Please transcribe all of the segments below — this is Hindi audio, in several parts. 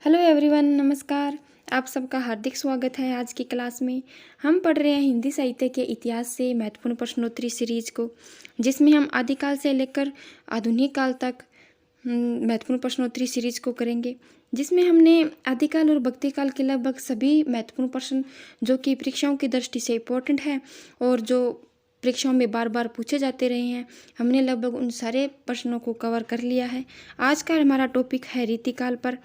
हेलो एवरीवन, नमस्कार। आप सबका हार्दिक स्वागत है। आज की क्लास में हम पढ़ रहे हैं हिंदी साहित्य के इतिहास से महत्वपूर्ण प्रश्नोत्तरी सीरीज को, जिसमें हम आदिकाल से लेकर आधुनिक काल तक महत्वपूर्ण प्रश्नोत्तरी सीरीज को करेंगे, जिसमें हमने आदिकाल और भक्तिकाल के लगभग सभी महत्वपूर्ण प्रश्न जो कि परीक्षाओं की दृष्टि से इम्पोर्टेंट है और जो परीक्षाओं में बार बार पूछे जाते रहे हैं, हमने लगभग उन सारे प्रश्नों को कवर कर लिया है। आज का हमारा टॉपिक है रीतिकाल पर।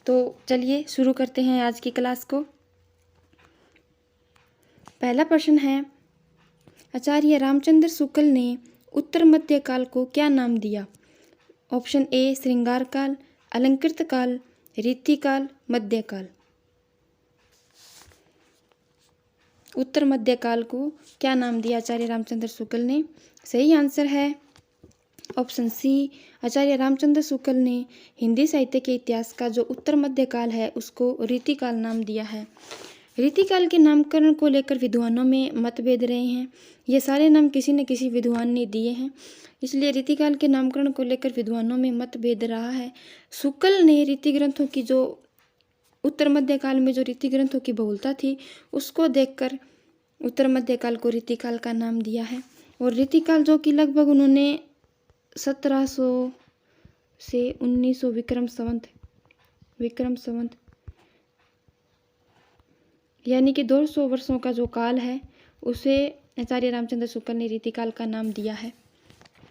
तो चलिए शुरू करते हैं आज की क्लास को। पहला प्रश्न है, आचार्य रामचंद्र शुक्ल ने उत्तर मध्य काल को क्या नाम दिया? ऑप्शन ए श्रृंगार काल, अलंकृत काल, रीतिकाल, मध्यकाल। उत्तर मध्य काल को क्या नाम दिया आचार्य रामचंद्र शुक्ल ने? सही आंसर है ऑप्शन सी। आचार्य रामचंद्र शुक्ल ने हिंदी साहित्य के इतिहास का जो उत्तर मध्य काल है उसको रीतिकाल नाम दिया है। रीतिकाल के नामकरण को लेकर विद्वानों में मतभेद रहे हैं। ये सारे नाम किसी न किसी विद्वान ने दिए हैं, इसलिए रीतिकाल के नामकरण को लेकर विद्वानों में मतभेद रहा है। शुक्ल ने रीति ग्रंथों की जो उत्तर मध्य काल में जो रीति ग्रंथों की बहुलता थी उसको देखकर उत्तर मध्य काल को रीतिकाल का नाम दिया है। और रीतिकाल जो कि लगभग उन्होंने 1700 से 1900 विक्रम संवत यानी कि 200 वर्षों का जो काल है उसे आचार्य रामचंद्र शुक्ल ने रीतिकाल का नाम दिया है,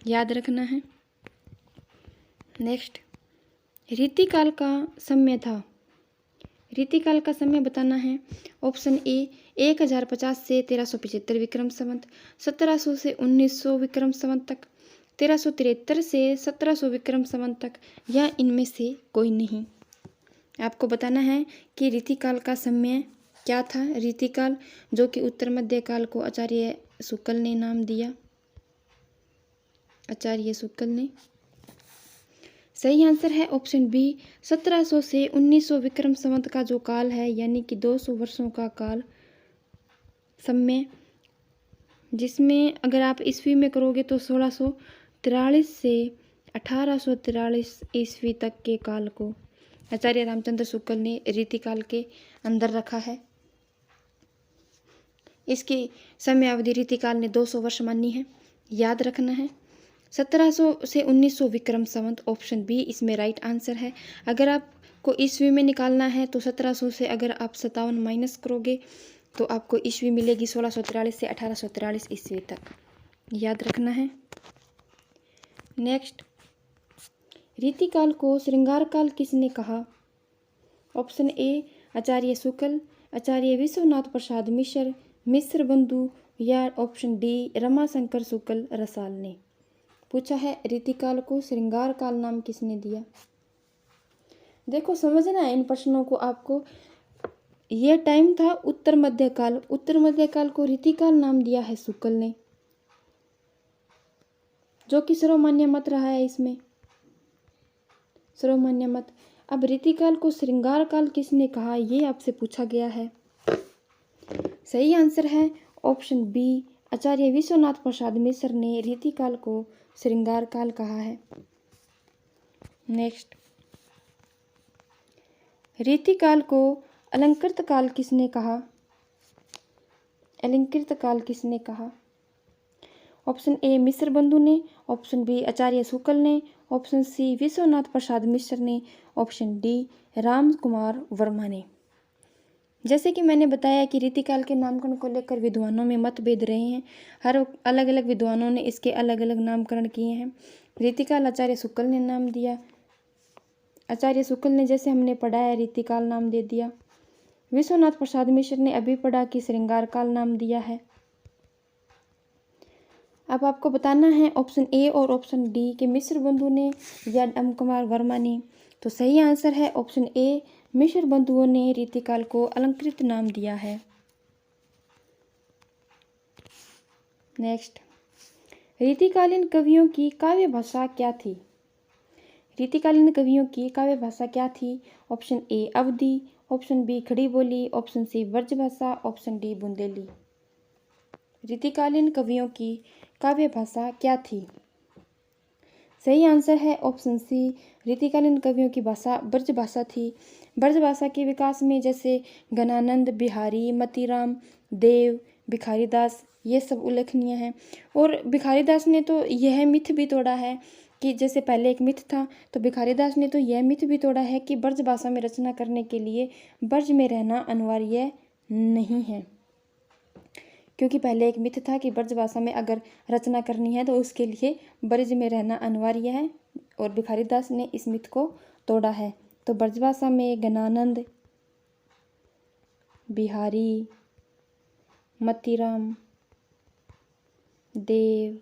याद रखना है। नेक्स्ट, रीतिकाल का समय था। रीतिकाल का समय बताना है। ऑप्शन ए 1050 से 1375 विक्रम संवत, 1700 से 1900 विक्रम संवत तक, 1373 से 1700 विक्रम संवत तक, या इनमें से कोई नहीं। आपको बताना है कि रीतिकाल का समय क्या था। रीतिकाल जो कि उत्तर मध्य काल को आचार्य शुक्ल ने नाम दिया, आचार्य शुक्ल ने। सही आंसर है ऑप्शन बी 1700 से 1900 विक्रम संवत का जो काल है, यानी कि 200 वर्षों का काल समय, जिसमें अगर आप ईस्वी में करोगे तो 1643 से 1843 ईस्वी तक के काल को आचार्य रामचंद्र शुक्ल ने रीतिकाल के अंदर रखा है। इसकी समय अवधि रीतिकाल ने 200 वर्ष मानी है, याद रखना है। 1700 से 1900 विक्रम संवत, ऑप्शन बी इसमें राइट आंसर है। अगर आपको ईस्वी में निकालना है तो 1700 से अगर आप 57 माइनस करोगे तो आपको ईस्वी मिलेगी 1643 से 1843 ईस्वी तक, याद रखना है। नेक्स्ट, रीतिकाल को श्रृंगार काल किसने कहा? ऑप्शन ए आचार्य शुक्ल, आचार्य विश्वनाथ प्रसाद मिश्र, मिश्र बंधु, या ऑप्शन डी रमाशंकर शुक्ल रसाल ने। पूछा है रीतिकाल को श्रृंगार काल नाम किसने दिया? देखो समझना है इन प्रश्नों को आपको। यह टाइम था उत्तर मध्य काल, उत्तर मध्य काल को रीतिकाल नाम दिया है शुक्ल ने, जो कि सर्वमान्य मत रहा है। इसमें सर्वमान्य मत। अब रीतिकाल को श्रृंगार काल किसने कहा, ये आपसे पूछा गया है। सही आंसर है ऑप्शन बी आचार्य विश्वनाथ प्रसाद मिश्र ने रीतिकाल को श्रृंगार काल कहा है। नेक्स्ट, रीतिकाल को अलंकृत काल किसने कहा? अलंकृत काल किसने कहा? ऑप्शन ए मिश्र बंधु ने, ऑप्शन बी आचार्य शुक्ल ने, ऑप्शन सी विश्वनाथ प्रसाद मिश्र ने, ऑप्शन डी राम कुमार वर्मा ने। जैसे कि मैंने बताया कि रीतिकाल के नामकरण को लेकर विद्वानों में मतभेद रहे हैं। हर अलग अलग विद्वानों ने इसके अलग अलग नामकरण किए हैं। रीतिकाल आचार्य शुक्ल ने नाम दिया, आचार्य शुक्ल ने जैसे हमने पढ़ा है रीतिकाल नाम दे दिया। विश्वनाथ प्रसाद मिश्र ने अभी पढ़ा कि श्रृंगार काल नाम दिया है। अब आपको बताना है ऑप्शन ए और ऑप्शन डी के मिश्र बंधु ने या राम कुमार वर्मा ने। तो सही आंसर है ऑप्शन ए मिश्र बंधुओं ने रीतिकाल को अलंकृत नाम दिया है। नेक्स्ट, रीतिकालीन कवियों की काव्य भाषा क्या थी? रीतिकालीन कवियों की काव्य भाषा क्या थी? Option A Awadhi, option B Khadi Boli, option C Brajbhasha, option D Bundeli. रीतिकालीन कवियों की काव्य भाषा क्या थी? सही आंसर है ऑप्शन सी, रीतिकालीन कवियों की भाषा ब्रज भाषा थी। ब्रज भाषा के विकास में जैसे गणानंद, बिहारी, मतीराम, देव, भिखारीदास, ये सब उल्लेखनीय हैं। और भिखारीदास ने तो यह मिथ भी तोड़ा है कि जैसे पहले एक मिथ था, तो भिखारीदास ने तो यह मिथ भी तोड़ा है कि ब्रज भाषा में रचना करने के लिए ब्रज में रहना अनिवार्य नहीं है। क्योंकि पहले एक मिथ था कि ब्रज भाषा में अगर रचना करनी है तो उसके लिए ब्रज में रहना अनिवार्य है, और भिखारीदास ने इस मिथ को तोड़ा है। तो ब्रज भाषा में गणानंद, बिहारी, मतीराम, देव,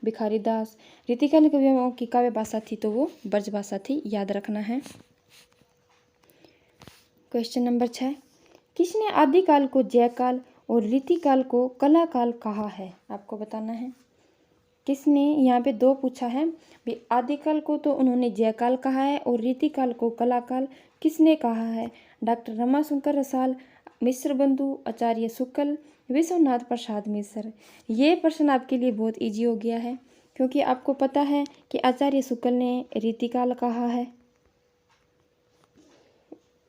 भिखारीदास, रीतिकालीन कवियों की काव्य भाषा थी तो वो ब्रज भाषा थी, याद रखना है। क्वेश्चन नंबर 6, किसने आदिकाल को जयकाल और रीतिकाल को कलाकाल कहा है? आपको बताना है। किसने, यहाँ पे दो पूछा है भी, आदिकाल को तो उन्होंने जयकाल कहा है और रीतिकाल को कलाकाल किसने कहा है? डॉक्टर रमाशंकर रसाल, मिश्र बंधु, आचार्य शुक्ल, विश्वनाथ प्रसाद मिश्र। ये प्रश्न आपके लिए बहुत इजी हो गया है, क्योंकि आपको पता है कि आचार्य शुक्ल ने रीतिकाल कहा है,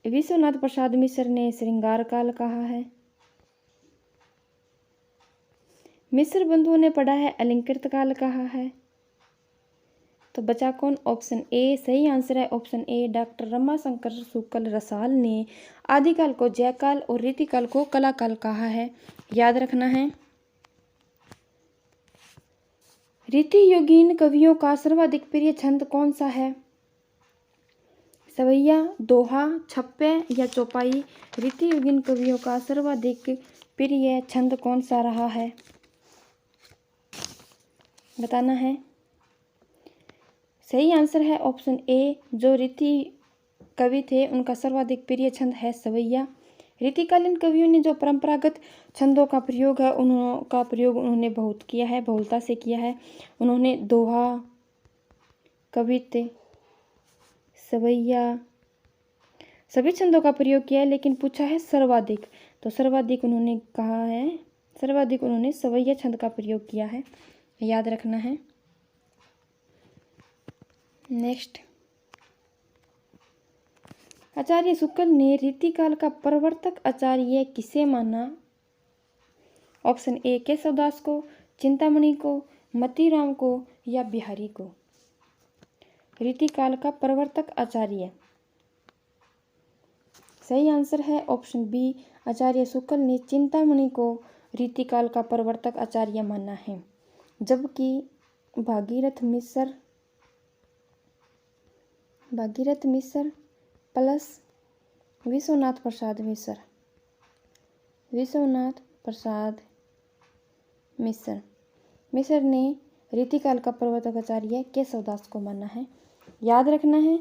विश्वनाथ प्रसाद मिश्र ने श्रृंगार काल कहा है, मिश्र बंधुओं ने पढ़ा है अलंकृत काल कहा है। तो बचा कौन? Option A. सही आंसर है ऑप्शन ए, डॉक्टर रमाशंकर शुक्ल रसाल ने आदिकाल को जयकाल और रीतिकाल को कलाकाल कहा है, याद रखना है। रीति योगीन कवियों का सर्वाधिक प्रिय छंद कौन सा है? सवैया, दोहा, छप्पे या चौपाई? रीति योगीन कवियों का सर्वाधिक प्रिय छंद कौन सा रहा है? बताना है। सही आंसर है ऑप्शन ए, जो रीति कवि थे उनका सर्वाधिक प्रिय छंद है सवैया। रीतिकालीन कवियों ने जो परंपरागत छंदों का प्रयोग है उन्होंने बहुत किया है, बहुलता से किया है। उन्होंने दोहा, कवित्त, सवैया सभी छंदों का प्रयोग किया है, लेकिन पूछा है सर्वाधिक, तो सर्वाधिक उन्होंने कहा है, सर्वाधिक उन्होंने सवैया छंद का प्रयोग किया है, याद रखना है। नेक्स्ट, आचार्य शुक्ल ने रीतिकाल का प्रवर्तक आचार्य किसे माना? ऑप्शन ए, केशवदास को, चिंतामणि को, मतीराम को या बिहारी को? रीतिकाल का प्रवर्तक आचार्य। सही आंसर है ऑप्शन बी, आचार्य शुक्ल ने चिंतामणि को रीतिकाल का प्रवर्तक आचार्य माना है, जबकि भागीरथ मिश्र प्लस विश्वनाथ प्रसाद मिश्र ने रीतिकाल का प्रवर्तक आचार्य केशवदास को माना है। याद रखना है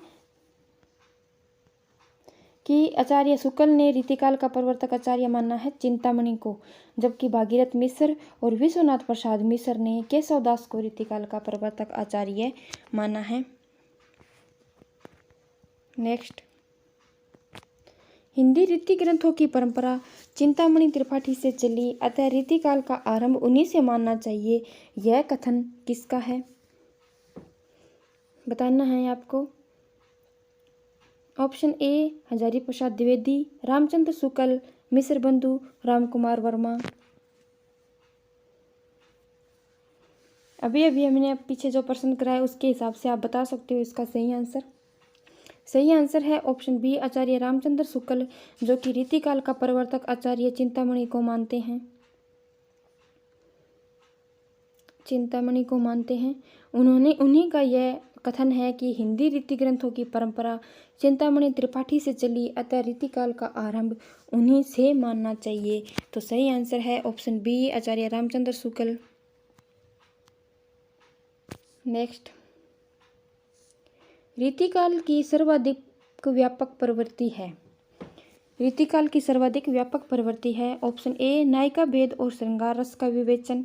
कि आचार्य शुक्ल ने रीतिकाल का प्रवर्तक आचार्य माना है चिंतामणि को, जबकि भागीरथ मिश्र और विश्वनाथ प्रसाद मिश्र ने केशवदास को रीतिकाल का प्रवर्तक आचार्य माना है। नेक्स्ट, हिंदी रीति ग्रंथों की परंपरा चिंतामणि त्रिपाठी से चली, अतः रीतिकाल का आरंभ उन्हीं से मानना चाहिए, यह कथन किसका है? बताना है आपको। ऑप्शन ए, हजारी प्रसाद द्विवेदी, रामचंद्र शुक्ल, मिश्र बंधु, रामकुमार वर्मा। अभी हमने पीछे जो प्रश्न कराया उसके हिसाब से आप बता सकते हो इसका सही आंसर। सही आंसर है ऑप्शन बी, आचार्य रामचंद्र शुक्ल, जो कि रीतिकाल का प्रवर्तक आचार्य चिंतामणि को मानते हैं। उन्हीं का यह कथन है कि हिंदी रीति ग्रंथों की परंपरा चिंतामणि त्रिपाठी से चली, अतः रीतिकाल का आरंभ उन्हीं से मानना चाहिए। तो सही आंसर है ऑप्शन बी, आचार्य रामचंद्र शुक्ल। नेक्स्ट, रीतिकाल की सर्वाधिक व्यापक प्रवृत्ति है। रीतिकाल की सर्वाधिक व्यापक प्रवृत्ति है ऑप्शन ए, नायिका भेद और श्रृंगार रस का विवेचन,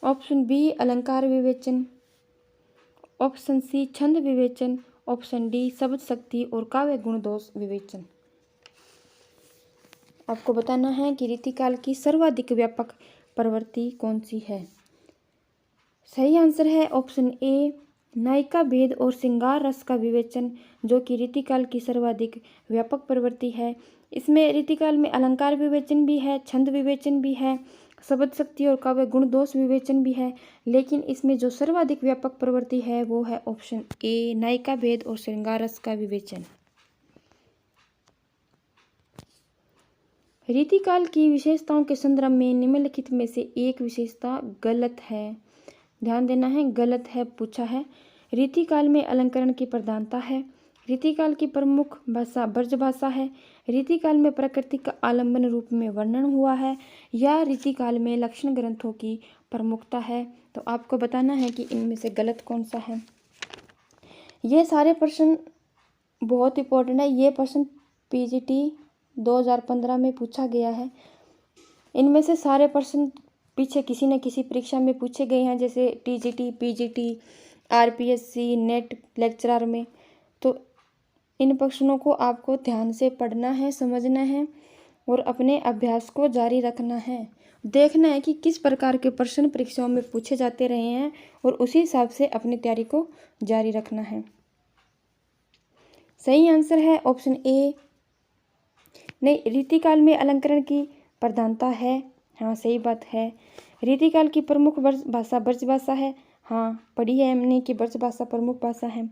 ऑप्शन बी, अलंकार विवेचन, ऑप्शन सी, छंद विवेचन, ऑप्शन डी, शब्द शक्ति और काव्य गुण दोष विवेचन। आपको बताना है कि रीतिकाल की सर्वाधिक व्यापक प्रवृत्ति कौन सी है। सही आंसर है ऑप्शन ए, नायिका भेद और श्रृंगार रस का विवेचन, जो कि रीतिकाल की सर्वाधिक व्यापक प्रवृत्ति है। इसमें रीतिकाल में अलंकार विवेचन भी है, छंद विवेचन भी है, शब्द शक्ति और काव्य गुण दोष विवेचन भी है, लेकिन इसमें जो सर्वाधिक व्यापक प्रवृत्ति है वो है ऑप्शन ए, नायिका भेद और श्रृंगार रस का विवेचन। रीतिकाल की विशेषताओं के संदर्भ में निम्नलिखित में से एक विशेषता गलत है। ध्यान देना है, गलत है पूछा है। रीतिकाल में अलंकरण की प्रधानता है। रीतिकाल की प्रमुख भाषा ब्रज भाषा है। रीतिकाल में प्रकृति का आलंबन रूप में वर्णन हुआ है, या रीतिकाल में लक्षण ग्रंथों की प्रमुखता है। तो आपको बताना है कि इनमें से गलत कौन सा है। ये सारे प्रश्न बहुत इंपॉर्टेंट है। ये प्रश्न पीजीटी 2015 में पूछा गया है। इनमें से सारे प्रश्न पीछे किसी न किसी परीक्षा में पूछे गए हैं, जैसे TGT, PGT, RPSC, net lecturer में। तो इन प्रश्नों को आपको ध्यान से पढ़ना है, समझना है और अपने अभ्यास को जारी रखना है। देखना है कि किस प्रकार के प्रश्न परीक्षाओं में पूछे जाते रहे हैं और उसी हिसाब से अपनी तैयारी को जारी रखना है। सही आंसर है ऑप्शन ए, नहीं, रीतिकाल में अलंकरण की प्रधानता है। हाँ, सही बात है। रीतिकाल की प्रमुख भाषा ब्रज भाषा है। हाँ, पढ़ी है हमने कि ब्रज भाषा प्रमुख भाषा है।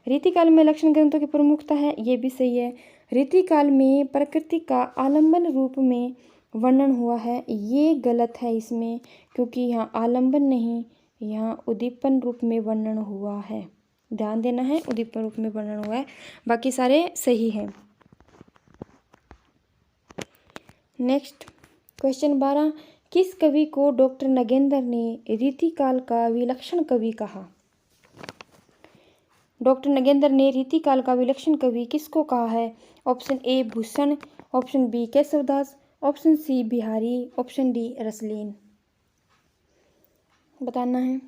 रीतिकाल में लक्षण ग्रंथों की प्रमुखता है, ये भी सही है। रीतिकाल में प्रकृति का आलंबन रूप में वर्णन हुआ है, ये गलत है इसमें, क्योंकि यहाँ आलंबन नहीं, यहाँ उद्दीपन रूप में वर्णन हुआ है। ध्यान देना है, उद्दीपन रूप में वर्णन हुआ है, बाकी सारे सही हैं। नेक्स्ट क्वेश्चन 12, किस कवि को डॉक्टर नगेंद्र ने रीतिकाल का विलक्षण कवि कहा? डॉक्टर नगेंद्र ने रीतिकाल का विलक्षण कवि किसको कहा है? Option A Bhushan, option B Keshavdas, option C Bihari, option D Rasleen. बताना है।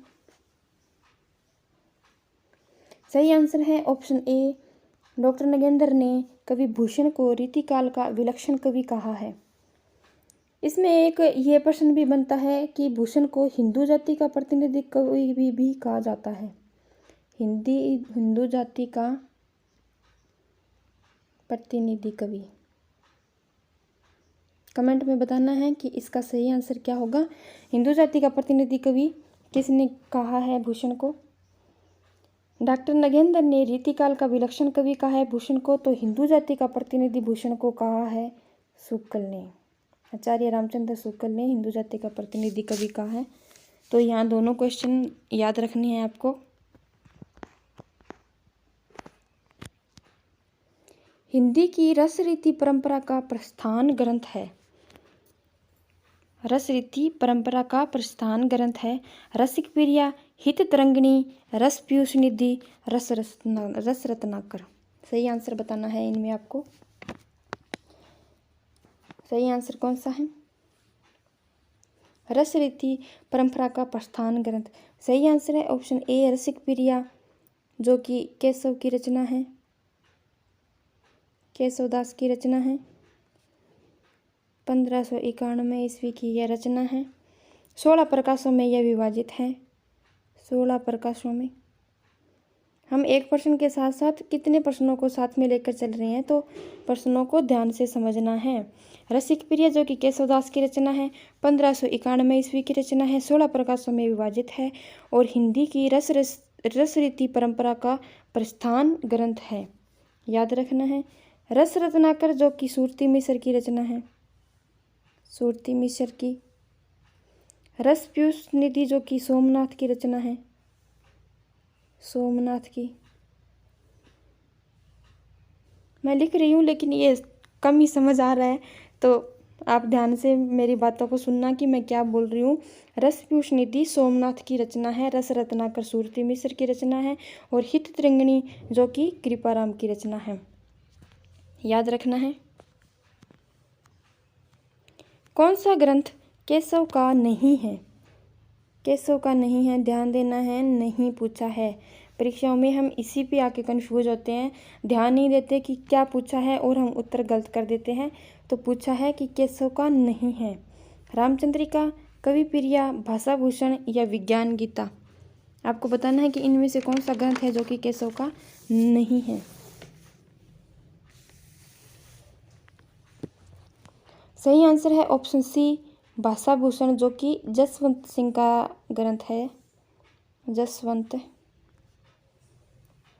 सही आंसर है ऑप्शन ए, डॉक्टर नगेंद्र ने कवि भूषण को रीतिकाल का विलक्षण कवि कहा है। इसमें एक ये प्रश्न भी बनता है कि भूषण को हिंदू जाति का प्रतिनिधि कवि भी कहा जाता है। हिंदू जाति का प्रतिनिधि कवि। कमेंट में बताना है कि इसका सही आंसर क्या होगा। हिंदू जाति का प्रतिनिधि कवि किसने कहा है भूषण को? डॉक्टर नगेंद्र ने रीतिकाल का विलक्षण कवि कहा है भूषण को, तो हिंदू जाति का प्रतिनिधि भूषण को कहा है शुक्ल ने। आचार्य रामचंद्र शुक्ल ने हिंदू जाति का प्रतिनिधि कवि कहा है। तो यहाँ दोनों क्वेश्चन याद रखने हैं आपको। हिंदी की रस रीति परंपरा का प्रस्थान ग्रंथ है। रस रीति परंपरा का प्रस्थान ग्रंथ है रसिक प्रिया, हित तरंगिणी, रस पीयूष निधि, रस रत्नाकर। सही आंसर बताना है इनमें आपको। सही आंसर कौन सा है? रस रीति परंपरा का प्रस्थान ग्रंथ। सही आंसर है ऑप्शन ए रसिक प्रिया, जो कि केशव की रचना है, केशवदास की रचना है। 1591 ईस्वी की यह रचना है। 16 प्रकाशों में यह विभाजित है। 16 प्रकाशों में। हम एक प्रश्न के साथ साथ कितने प्रश्नों को साथ में लेकर चल रहे हैं, तो प्रश्नों को ध्यान से समझना है। रसिक प्रिया जो कि केशवदास की रचना है, 1591 ईस्वी की रचना है, 16 प्रकाशों में विभाजित है और हिंदी की रस रीति परंपरा का प्रस्थान ग्रंथ है। याद रखना है। रस रत्नाकर जो कि सुरती मिश्र की रचना है, सुरती मिश्र की। रस पीयूष निधि जो कि सोमनाथ की रचना है, सोमनाथ की। मैं लिख रही हूँ लेकिन ये कम ही समझ आ रहा है, तो आप ध्यान से मेरी बातों को सुनना कि मैं क्या बोल रही हूँ। रस पीयूष निधि सोमनाथ की रचना है, रस रत्नाकर सुरती मिश्र की रचना है और हित तरंगिणी जो कि कृपाराम की रचना है। याद रखना है। कौन सा ग्रंथ केशव का नहीं है? केशव का नहीं है, ध्यान देना है, नहीं पूछा है। परीक्षाओं में हम इसी पे आके कंफ्यूज होते हैं, ध्यान नहीं देते कि क्या पूछा है और हम उत्तर गलत कर देते हैं। तो पूछा है कि केशव का नहीं है। रामचंद्रिका, कवि प्रिया, भाषा भूषण या विज्ञान गीता। आपको बताना है कि इनमें से कौन सा ग्रंथ है जो कि केशव का नहीं है। सही आंसर है ऑप्शन सी भाषाभूषण, जो कि जसवंत सिंह का ग्रंथ है। जसवंत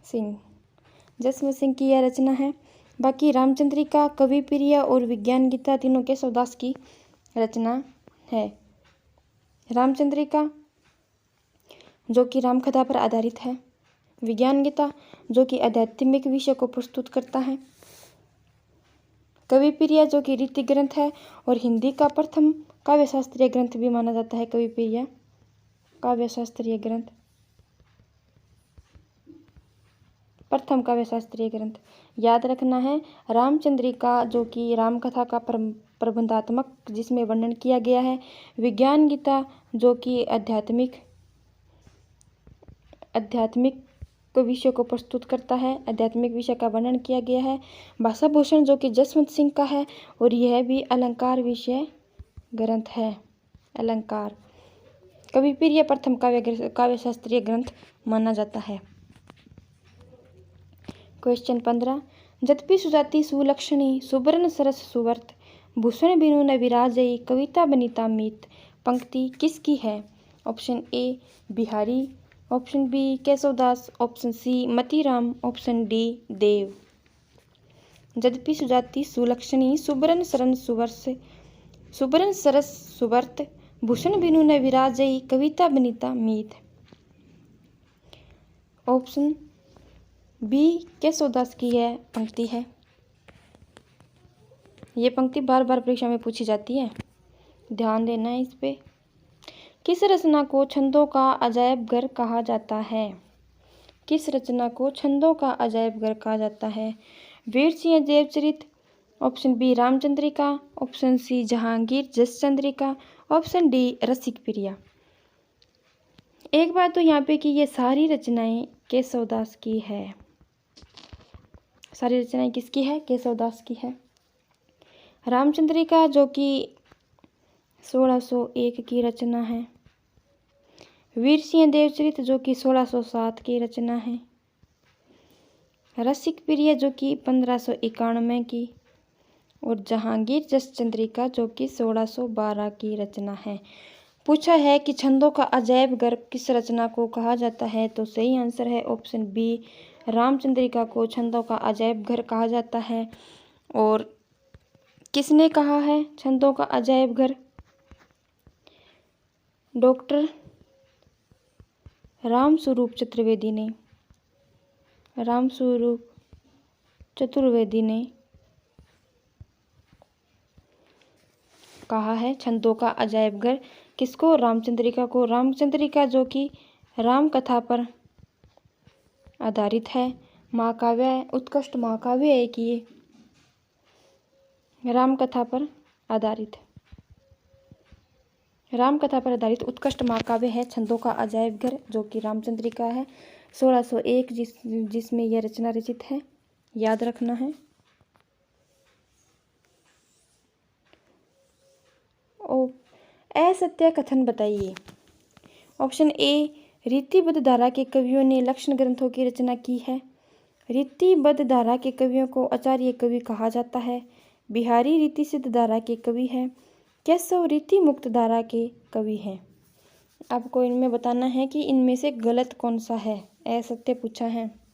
सिंह की यह रचना है। बाकी रामचंद्रिका, कवि प्रिय और विज्ञान गीता तीनों केशवदास की रचना है। रामचंद्रिका जो कि रामकथा पर आधारित है, विज्ञान गीता जो कि आध्यात्मिक विषय को प्रस्तुत करता है, कवि प्रिय जो कि रीति ग्रंथ है और हिंदी का प्रथम काव्यशास्त्रीय ग्रंथ भी माना जाता है कवि प्रिय काव्यशास्त्रीय ग्रंथ, प्रथम काव्यशास्त्रीय ग्रंथ। याद रखना है रामचंद्रिका जो कि रामकथा का प्रबंधात्मक जिसमें वर्णन किया गया है, विज्ञान गीता जो कि आध्यात्मिक विषय को प्रस्तुत करता है, आध्यात्मिक विषय का वर्णन किया गया है, भाषाभूषण जो कि जसवंत सिंह का है और यह भी अलंकार विषय ग्रंथ है। अलंकार कवि प्रिय प्रथम काव्यशास्त्रीय ग्रंथ माना जाता है। क्वेश्चन 15, जद्यपि सुजाति सुलक्षणी सुबर्ण सरस सुवर्त भूषण बिनु न विराजई कविता बनिता मीत पंक्ति किसकी है? Option A Bihari, option B Keshavdas, option C Matiram, option D Dev. जद्यपि सुजाति सुलक्षणी सुबर्ण सरस सुवर्त भूषण बिनु न विराजई कविता बनिता मीत। ऑप्शन बी केशवदास की यह पंक्ति है। ये पंक्ति बार बार परीक्षा में पूछी जाती है, ध्यान देना है इस पे। किस रचना को छंदों का अजायब घर कहा जाता है? किस रचना को छंदों का अजायब घर कहा जाता है? Veer Singh Devcharit, option B Ramchandrika, option C Jahangir Jaschandrika, option D Rasik Priya. एक बात तो यहाँ पे कि ये सारी रचनाएं केशवदास की है। सारी रचनाएं किसकी है? केशवदास की है। रामचंद्रिका जो कि 1601 की रचना है, वीर सिंह देवचरित जो कि 1607 की रचना है, रसिक प्रिय जो कि 1591 की, और जहांगीर जसचंद्रिका जो कि 1612 की रचना है। पूछा है कि छंदों का अजायब घर किस रचना को कहा जाता है, तो सही आंसर है ऑप्शन बी रामचंद्रिका को छंदों का अजायब घर कहा जाता है। और किसने कहा है छंदों का अजायब घर? डॉक्टर रामस्वरूप चतुर्वेदी ने कहा है छंदों का अजायब घर किसको? रामचंद्रिका को। रामचंद्रिका जो कि राम कथा पर आधारित है, महाकाव्य है, उत्कृष्ट महाकाव्य है कि ये राम कथा पर आधारित उत्कृष्ट महाकाव्य है छंदों का अजायब घर, जो कि रामचंद्रिका है 1601 जिसमें यह रचना रचित है। याद रखना है। असत्य कथन बताइए। ऑप्शन ए रीतिबद्ध धारा के कवियों ने लक्षण ग्रंथों की रचना की है। रीतिबद्ध धारा के कवियों को आचार्य कवि कहा जाता है। बिहारी रीति सिद्ध धारा के कवि हैं। केशव रीति मुक्त धारा के कवि हैं। आपको इनमें बताना है कि इनमें से गलत कौन सा है। असत्य पूछा है।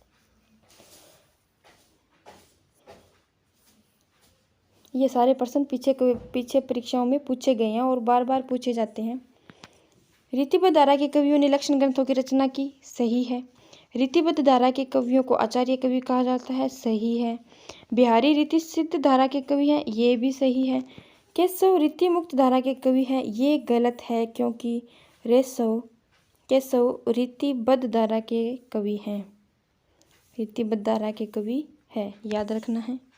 ये सारे प्रश्न पीछे परीक्षाओं में पूछे गए हैं और बार बार पूछे जाते हैं। रीतिबद्ध धारा के कवियों ने लक्षण ग्रंथों की रचना की, सही है। रीतिबद्ध धारा के कवियों को आचार्य कवि कहा जाता है, सही है। बिहारी रीति सिद्ध धारा के कवि हैं, ये भी सही है। केशव रीति मुक्त धारा के कवि हैं, ये गलत है क्योंकि केशव रीतिबद्ध धारा के कवि हैं, रीतिबद्ध धारा के कवि है। याद रखना है।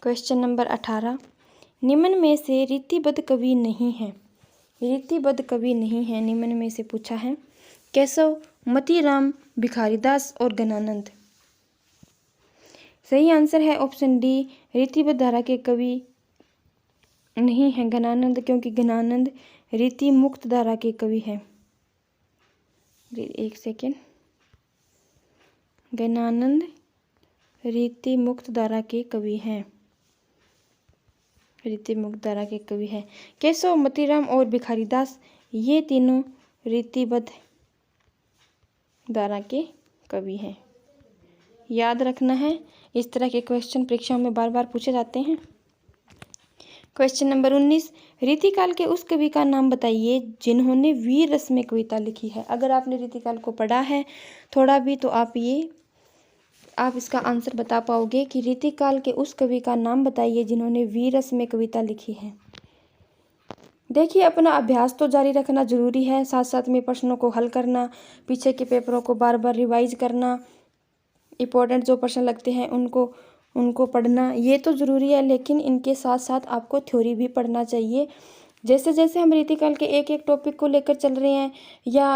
क्वेश्चन नंबर 18, निम्न में से रीतिबद्ध कवि नहीं है। रीतिबद्ध कवि नहीं है निम्न में से पूछा है। केशव, मतीराम, भिखारीदास और गणानंद। सही आंसर है ऑप्शन डी रीतिबद्ध धारा के कवि नहीं है गणानंद, क्योंकि गणानंद रीति मुक्त धारा के कवि हैं? एक सेकेंड। गणानंद रीति मुक्त धारा के कवि हैं। रीति मुक्त धारा के कवि हैं। केशव, मोतीराम और भिखारीदास, ये तीनों रीतिबद्ध धारा के कवि हैं। याद रखना है, इस तरह के क्वेश्चन परीक्षाओं में बार बार पूछे जाते हैं। क्वेश्चन नंबर 19, रीतिकाल के उस कवि का नाम बताइए जिन्होंने वीर रस में कविता लिखी है। अगर आपने रीतिकाल को पढ़ा है थोड़ा भी तो आप इसका आंसर बता पाओगे कि रीतिकाल के उस कवि का नाम बताइए जिन्होंने वीर रस में कविता लिखी है। देखिए, अपना अभ्यास तो जारी रखना जरूरी है, साथ साथ में प्रश्नों को हल करना, पीछे के पेपरों को बार बार रिवाइज करना, इम्पोर्टेंट जो प्रश्न लगते हैं उनको पढ़ना, ये तो ज़रूरी है। लेकिन इनके साथ साथ आपको थ्योरी भी पढ़ना चाहिए। जैसे जैसे हम रीतिकाल के एक एक टॉपिक को लेकर चल रहे हैं या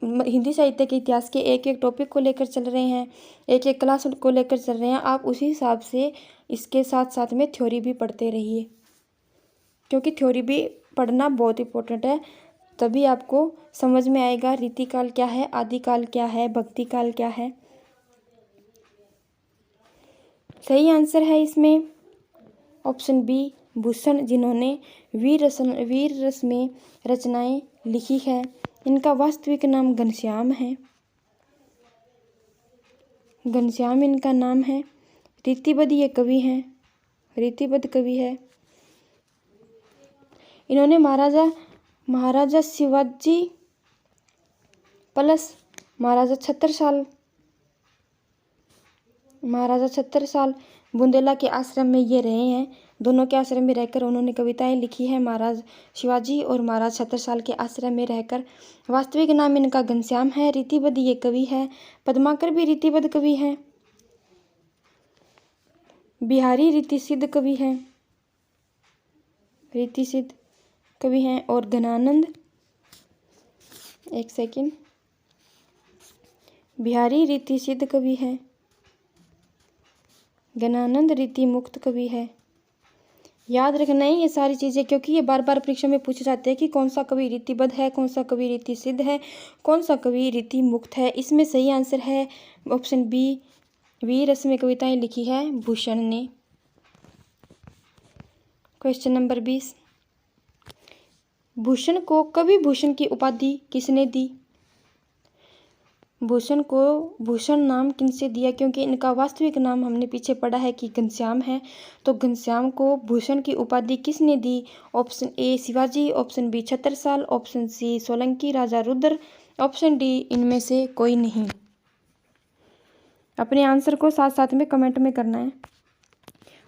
हिंदी साहित्य के इतिहास के एक एक टॉपिक को लेकर चल रहे हैं, एक एक क्लास को लेकर चल रहे हैं, आप उसी हिसाब से इसके साथ साथ में थ्योरी भी पढ़ते रहिए, क्योंकि थ्योरी भी पढ़ना बहुत इंपॉर्टेंट है। तभी आपको समझ में आएगा रीतिकाल क्या है, आदिकाल क्या है, भक्तिकाल क्या है। सही आंसर है इसमें ऑप्शन बी, भूषण, जिन्होंने वीर रस में रचनाएं लिखी है। इनका वास्तविक नाम घनश्याम है। घनश्याम इनका नाम है। रीतिबद्ध ये कवि हैं, रीतिबद्ध कवि है। इन्होंने महाराजा शिवाजी प्लस महाराजा छत्र साल बुंदेला के आश्रम में ये रहे हैं। दोनों के आश्रम में रहकर उन्होंने कविताएं लिखी हैं, महाराज शिवाजी और महाराज छत्रसाल के आश्रम में रहकर। वास्तविक नाम इनका घनश्याम है। रीतिबद्ध ये कवि है। पद्माकर भी रीतिबद्ध कवि हैं। बिहारी रीतिसिद्ध कवि हैं, रीतिसिद्ध कवि हैं। और घनानंद, एक सेकेंड, बिहारी रीतिसिद्ध कवि है। घनानंद रीति मुक्त कवि है। याद रखना है ये सारी चीज़ें, क्योंकि ये बार बार परीक्षा में पूछे जाते हैं कि कौन सा कवि रीतिबद्ध है, कौन सा कवि रीति सिद्ध है, कौन सा कवि रीति मुक्त है। इसमें सही आंसर है ऑप्शन बी, वीर रस में कविताएं लिखी है भूषण ने। क्वेश्चन नंबर 20, भूषण को कवि भूषण की उपाधि किसने दी? भूषण को भूषण नाम किनसे दिया? क्योंकि इनका वास्तविक नाम हमने पीछे पढ़ा है कि घनश्याम है, तो घनश्याम को भूषण की उपाधि किसने दी? Option A Shivaji, option B Chhatrasal, option C Solanki राजा रुद्र, ऑप्शन डी इनमें से कोई नहीं। अपने आंसर को साथ साथ में कमेंट में करना है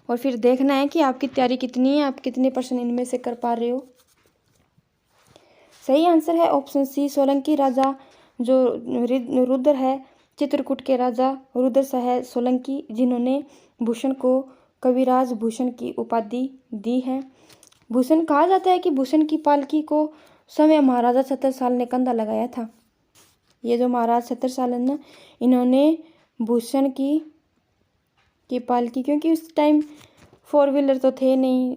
और फिर देखना है कि आपकी तैयारी कितनी है, आप कितने % इनमें से कर पा रहे हो। सही आंसर है ऑप्शन सी, सोलंकी राजा जो रुद्र है, चित्रकूट के राजा रुद्र है सोलंकी, जिन्होंने भूषण को कविराज भूषण की उपाधि दी है। भूषण कहा जाता है कि भूषण की पालकी को स्वयं महाराजा छत्रसाल ने कंधा लगाया था। ये जो महाराज छत्रसाल है ना, इन्होंने भूषण की पालकी, क्योंकि उस टाइम 4 व्हीलर तो थे नहीं,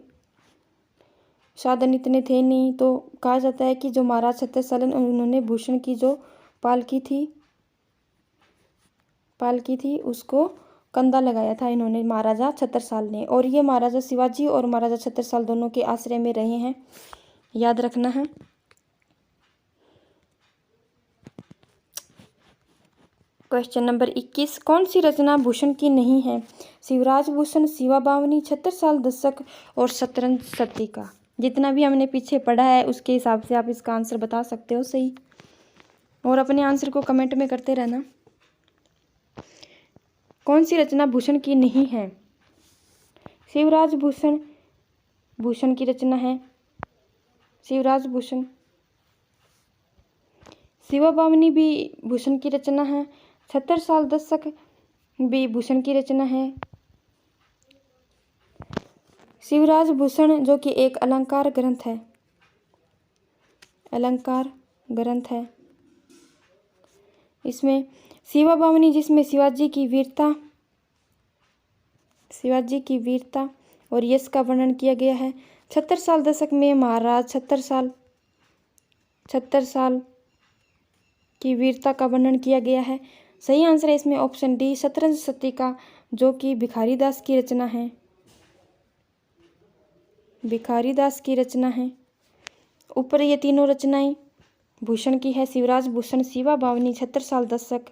साधन इतने थे नहीं, तो कहा जाता है कि जो महाराज छत्रसाल उन्होंने भूषण की जो पालकी थी उसको कंधा लगाया था इन्होंने, महाराजा छत्रसाल ने। और ये महाराजा शिवाजी और महाराजा छत्रसाल दोनों के आश्रय में रहे हैं, याद रखना है। क्वेश्चन नंबर 21, कौन सी रचना भूषण की नहीं है? शिवराज भूषण, शिवा बावनी, छत्रसाल दशक और शतरंज शतीका। जितना भी हमने पीछे पढ़ा है उसके हिसाब से आप इसका आंसर बता सकते हो सही, और अपने आंसर को कमेंट में करते रहना। कौन सी रचना भूषण की नहीं है? शिवराज भूषण की रचना है, शिवराज भूषण। शिवा बावनी भी भूषण की रचना है। छत्रसाल दशक भी भूषण की रचना है। शिवराज भूषण जो कि एक अलंकार ग्रंथ है, अलंकार ग्रंथ है। इसमें शिवा बावनी जिसमें शिवाजी की वीरता और यश का वर्णन किया गया है। छत्रसाल दशक में महाराज छत्रसाल 76 साल की वीरता का वर्णन किया गया है। सही आंसर है इसमें ऑप्शन डी, शतरंज शतीका, जो कि भिखारीदास की रचना है। भिखारीदास की रचना है। ऊपर ये तीनों रचनाएं भूषण की है। शिवराज भूषण, शिवा बावनी, 76 साल दशक।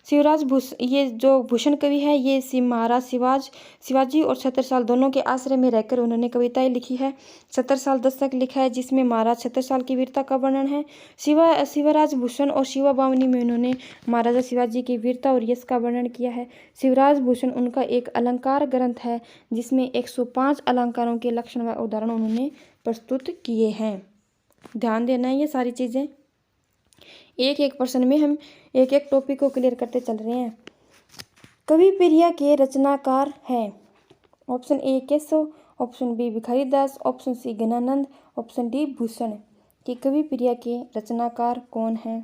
शिवराज भूषण, ये जो भूषण कवि है ये महाराज शिवाजी और 76 साल दोनों के आश्रय में रहकर उन्होंने कविताएं लिखी है। 76 साल दशक लिखा है जिसमें महाराज 76 साल की वीरता का वर्णन है। शिवराज भूषण और शिवा बावनी में उन्होंने महाराजा शिवाजी की वीरता और यश का वर्णन किया है। शिवराज भूषण उनका एक अलंकार ग्रंथ है जिसमें 105 अलंकारों के लक्षण व उदाहरण उन्होंने प्रस्तुत किए हैं। ध्यान देना है ये सारी चीजें। एक एक प्रश्न में हम एक एक टॉपिक को क्लियर करते चल रहे हैं। कवि प्रिया के रचनाकार है। Option A Keshav, option B Bhikharidas, option C Ghananand, option D Bhushan. कि कवि प्रिया के रचनाकार कौन है?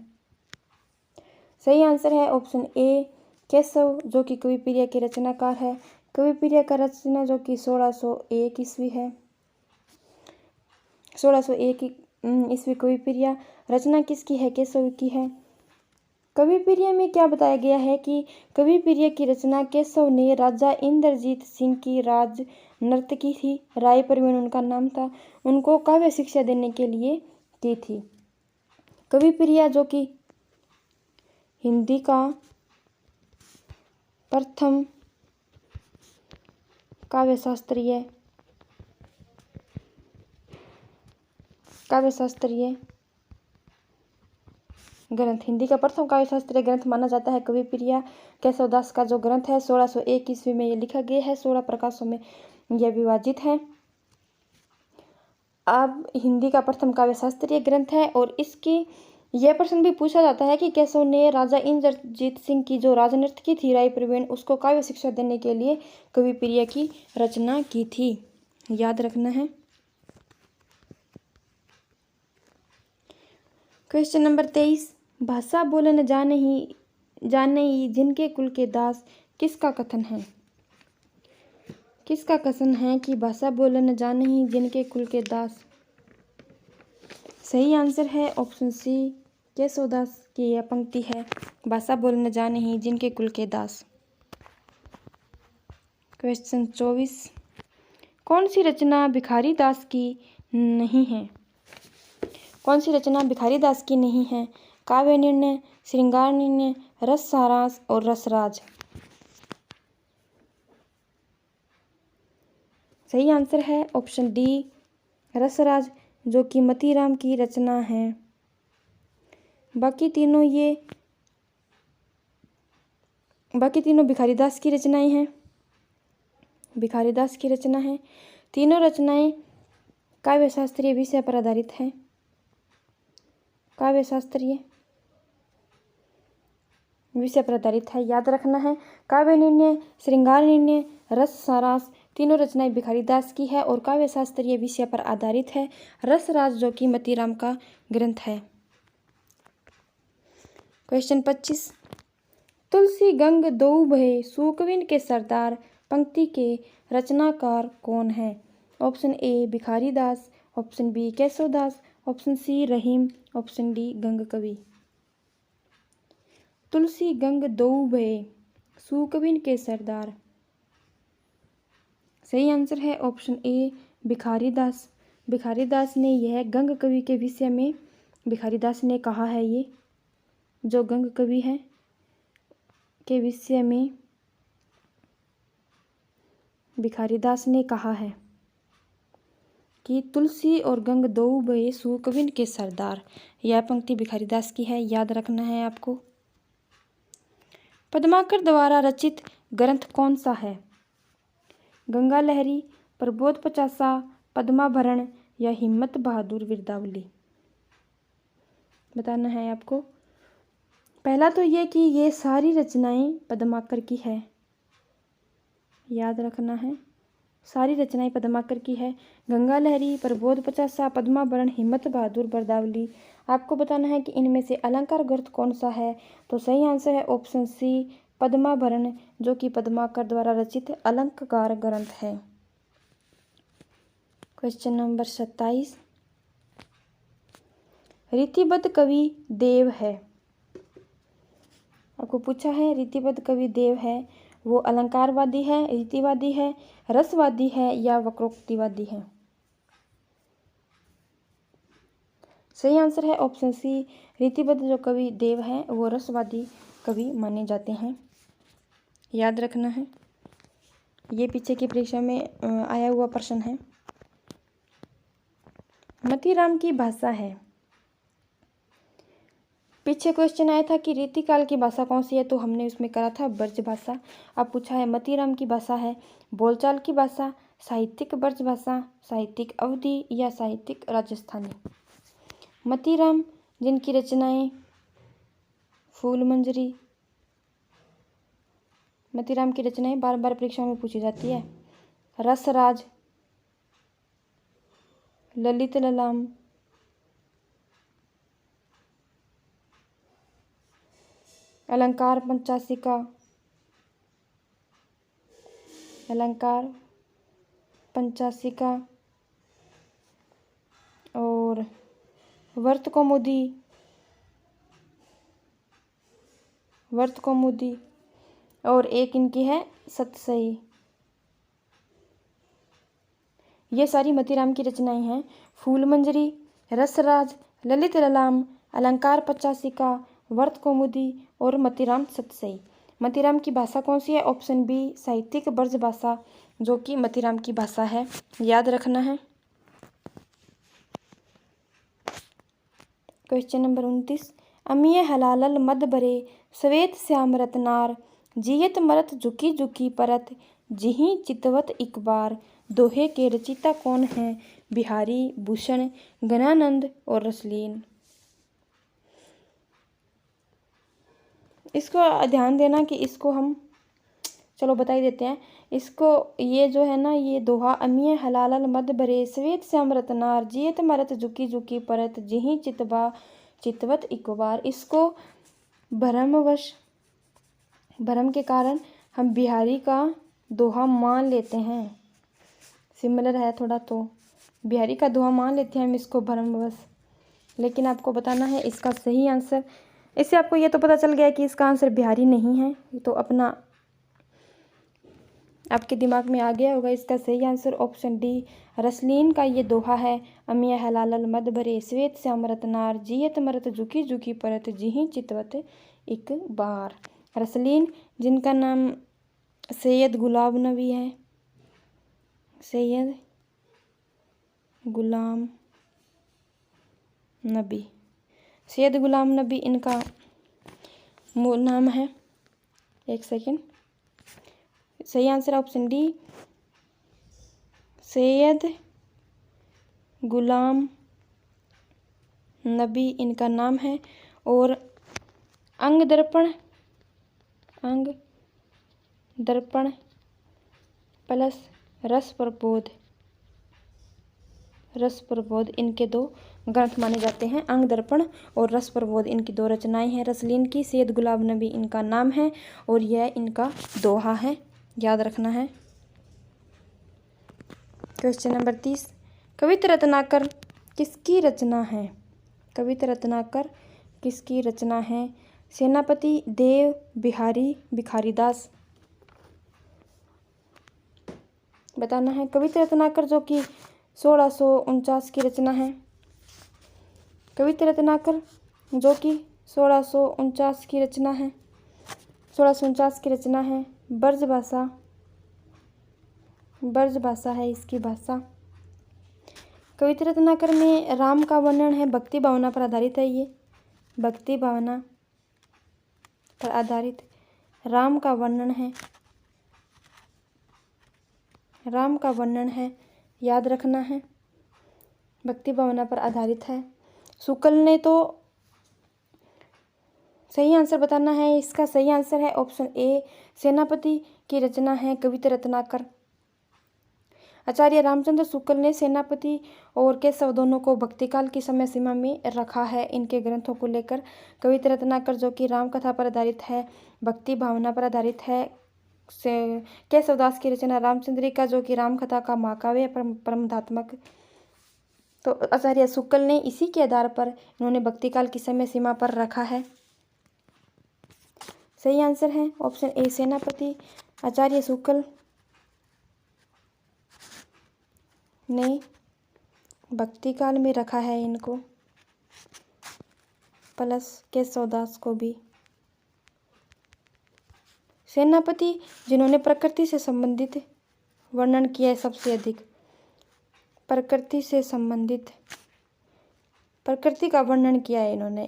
सही आंसर है ऑप्शन ए केशव, जो कि कवि प्रिया के रचनाकार है। कवि प्रिया का रचना जो कि 1601 ईस्वी है। 1601 ईस्वी कवि प्रिया। रचना किसकी है? केशव की है। कवि प्रिया में क्या बताया गया है कि कवि प्रिया की रचना केशव ने राजा इंद्रजीत सिंह की राज नर्तकी थी, राय प्रवीण उनका नाम था, उनको काव्य शिक्षा देने के लिए की थी। कवि प्रिया जो कि हिंदी का प्रथम काव्यशास्त्रीय ग्रंथ, हिंदी का प्रथम काव्यशास्त्रीय ग्रंथ माना जाता है कवि प्रिया। केशवदास का जो ग्रंथ है 1601 ईस्वी में यह लिखा गया है। 16 प्रकाशों में यह विभाजित है। अब हिंदी का प्रथम काव्यशास्त्रीय ग्रंथ है और इसकी यह प्रश्न भी पूछा जाता है कि केशव ने राजा इंद्रजीत सिंह की जो राजनर्तकी थी राय प्रवीण, उसको काव्य शिक्षा देने के लिए कवि प्रिया की रचना की थी। याद रखना है। क्वेश्चन नंबर 23, भाषा बोलन जाने जिनके कुल के दास, किसका कथन है? किसका कथन है कि भाषा बोलन जाने जिनके कुल के दास? सही आंसर है ऑप्शन सी केशवदास की यह पंक्ति है, भाषा बोलन जाने जिनके कुल के दास। क्वेश्चन 24, कौन सी रचना भिखारीदास की नहीं है? कौन सी रचना भिखारीदास की नहीं है? काव्य निर्णय, श्रृंगार निर्णय, रस सारांश और रसराज। सही आंसर है ऑप्शन डी रसराज, जो कि मतीराम की रचना है। बाकी तीनों भिखारीदास की रचनाएं हैं। भिखारीदास की रचना है। तीनों रचनाएं काव्यशास्त्रीय विषय पर आधारित है। काव्यशास्त्रीय विषय पर आधारित है। याद रखना है। काव्य निर्णय, श्रृंगार निर्णय, रस सारांश तीनों रचनाएं भिखारीदास की है और काव्यशास्त्रीय विषय पर आधारित है। रसराज जो कि मतीराम का ग्रंथ है। क्वेश्चन 25, तुलसी गंग दोऊ भये सूकविन के सरदार, पंक्ति के रचनाकार कौन है? Option A Bhikharidas, option B Keshavdas, option C Rahim, option D Gang कवि। तुलसी गंग दोऊ भये सूकविन के सरदार। सही आंसर है ऑप्शन ए भिखारीदास। भिखारीदास ने यह गंग कवि के विषय में भिखारीदास ने कहा है। ये जो गंग कवि है के विषय में भिखारीदास ने कहा है कि तुलसी और गंग दोऊ भये सूकविन के सरदार। यह पंक्ति भिखारीदास की है। याद रखना है आपको। पद्माकर द्वारा रचित ग्रंथ कौन सा है? गंगा लहरी, प्रबोध पचासा, पद्माभरण या हिम्मत बहादुर गिरदावली। बताना है आपको। पहला तो ये कि ये सारी रचनाएं पद्माकर की है। याद रखना है, सारी रचनाएं पद्माकर की है। गंगा लहरी, प्रबोध पचासा, पद्माभरण, हिम्मत बहादुर गिरदावली। आपको बताना है कि इनमें से अलंकार ग्रंथ कौन सा है। तो सही आंसर है ऑप्शन सी पद्माभरण, जो कि पद्माकर द्वारा रचित अलंकार ग्रंथ है। क्वेश्चन नंबर 27, रीतिबद्ध कवि देव है। आपको पूछा है रीतिबद्ध कवि देव है, वो अलंकारवादी है, रीतिवादी है, रसवादी है या वक्रोक्तिवादी है। सही आंसर है ऑप्शन सी, रीतिबद्ध जो कवि देव है वो रसवादी कवि माने जाते हैं। याद रखना है, ये पीछे की परीक्षा में आया हुआ प्रश्न है। मतीराम की भाषा है। पीछे क्वेश्चन आया था कि रीतिकाल की भाषा कौन सी है, तो हमने उसमें करा था ब्रज भाषा। अब पूछा है मतीराम की भाषा है बोलचाल की भाषा, साहित्यिक ब्रज भाषा, साहित्यिक अवधी या साहित्यिक राजस्थानी। मतीराम जिनकी रचनाएं फूल मंजरी, मतीराम की रचनाएं बार बार परीक्षा में पूछी जाती है। रसराज, ललित ललाम, अलंकार पंचाशिका, अलंकार पंचाशिका और वर्त कौमुदी, वर्त कौमुदी और एक इनकी है सतसई। ये सारी मतीराम की रचनाएं हैं। फूल मंजरी, रसराज, ललित ललाम, अलंकार पंचाशिका, वर्त कौमुदी और मतीराम सतसई। मतीराम की भाषा कौन सी है? ऑप्शन बी, साहित्यिक ब्रज भाषा, जो कि मतीराम की भाषा है। याद रखना है। क्वेश्चन नंबर 29, अमिय हलालल मद बरे श्वेत श्याम रतनार, जियत मरत झुकी झुकी परत, जिहि चितवत इक बार। दोहे के रचयिता कौन हैं? बिहारी, भूषण, गणानंद और रसलीन। इसको ध्यान देना कि इसको हम चलो बता ही देते हैं इसको। ये जो है ना, ये दोहा अमिय हलालल मद बरे श्वेत श्याम रतनार, जियत मरत झुकी झुकी परत, जिहि चितवत इक बार। इसको भ्रमवश, भ्रम के कारण हम बिहारी का दोहा मान लेते हैं, सिमिलर है थोड़ा, तो बिहारी का दोहा मान लेते हैं हम इसको भ्रमवश। लेकिन आपको बताना है इसका सही आंसर। इससे आपको ये तो पता चल गया कि इसका आंसर बिहारी नहीं है, तो अपना आपके दिमाग में आ गया होगा। इसका सही आंसर ऑप्शन डी, रसलीन का ये दोहा है। अमिय हलालल मद भरे श्वेत श्याम रतनार, जियत मरत झुकी झुकी परत, जिहि चितवत इक बार। रसलीन, जिनका नाम सैयद गुलाब नबी है, सैयद गुलाम नबी, सैयद गुलाम नबी इनका मूल नाम है। एक सेकेंड, सही answer option D, Syed Ghulam Nabi इनका नाम है। और अंग दर्पण प्लस रस प्रबोध इनके दो ग्रंथ माने जाते हैं। अंग दर्पण और रस प्रबोध इनकी दो रचनाएं हैं रसलीन की। सैयद गुलाब नबी इनका नाम है और यह इनका दोहा है। याद रखना है। क्वेश्चन नंबर 30, कविता रत्नाकर किसकी रचना है? कविता रत्नाकर किसकी रचना है? सेनापति, देव, बिहारी, भिखारीदास। बताना है। कविता रत्नाकर जो कि 1649 की रचना है। कविता रत्नाकर जो कि 1649 की रचना है, 1649 की रचना है। ब्रज भाषा है इसकी भाषा। कविता रत्नाकर में राम का वर्णन है, भक्ति भावना पर आधारित है। ये भक्ति भावना पर आधारित राम का वर्णन है, राम का वर्णन है। याद रखना है, भक्ति भावना पर आधारित है। शुक्ल ने तो सही आंसर बताना है। इसका सही आंसर है ऑप्शन ए, सेनापति की रचना है कविता रत्नाकर। आचार्य रामचंद्र शुक्ल ने सेनापति और केशव दोनों को भक्तिकाल की समय सीमा में रखा है इनके ग्रंथों को लेकर। कविता रत्नाकर जो कि राम कथा पर आधारित है, भक्ति भावना पर आधारित है। केशवदास की रचना रामचंद्रिका जो कि राम कथा का महाकाव्य परमधात्मक तो आचार्य शुक्ल ने इसी के आधार पर इन्होंने भक्ति काल की समय सीमा पर रखा है। सही आंसर है ऑप्शन ए सेनापति। आचार्य शुक्ल ने भक्ति काल में रखा है इनको, प्लस केशवदास को भी। सेनापति जिन्होंने प्रकृति से संबंधित वर्णन किया है सबसे अधिक, प्रकृति से संबंधित प्रकृति का वर्णन किया है इन्होंने,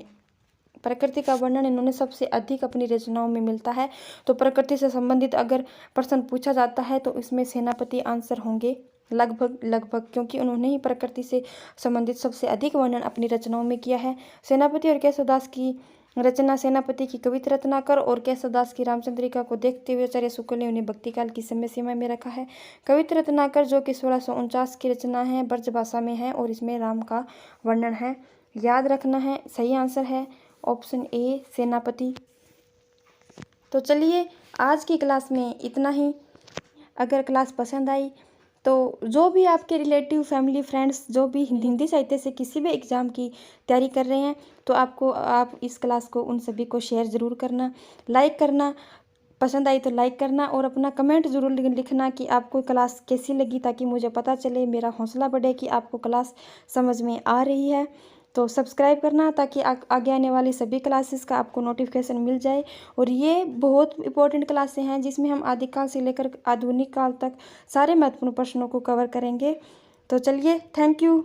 प्रकृति का वर्णन इन्होंने सबसे अधिक अपनी रचनाओं में मिलता है। तो प्रकृति से संबंधित अगर प्रश्न पूछा जाता है तो इसमें सेनापति आंसर होंगे लगभग, क्योंकि उन्होंने ही प्रकृति से संबंधित सबसे अधिक वर्णन अपनी रचनाओं में किया है। सेनापति और केशवदास की रचना, सेनापति की कविता रत्नाकर और केशवदास की रामचंद्रिका को देखते हुए आचार्य शुक्ल ने उन्हें भक्ति काल की समय सीमा में रखा है। कविता रत्नाकर जो कि 1649 की रचना है, ब्रजभाषा में है और इसमें राम का वर्णन है, याद रखना है। सही आंसर है ऑप्शन ए सेनापति। तो चलिए आज की क्लास में इतना ही। अगर क्लास पसंद आई तो जो भी आपके रिलेटिव, फैमिली, फ्रेंड्स जो भी हिंदी साहित्य से किसी भी एग्ज़ाम की तैयारी कर रहे हैं तो आप इस क्लास को उन सभी को शेयर ज़रूर करना, लाइक करना, पसंद आई तो लाइक करना और अपना कमेंट ज़रूर लिखना कि आपको क्लास कैसी लगी, ताकि मुझे पता चले, मेरा हौसला बढ़े कि आपको क्लास समझ में आ रही है। तो सब्सक्राइब करना ताकि आगे आने वाली सभी क्लासेस का आपको नोटिफिकेशन मिल जाए। और ये बहुत इंपॉर्टेंट क्लासें हैं जिसमें हम आदिकाल से लेकर आधुनिक काल तक सारे महत्वपूर्ण प्रश्नों को कवर करेंगे। तो चलिए, थैंक यू।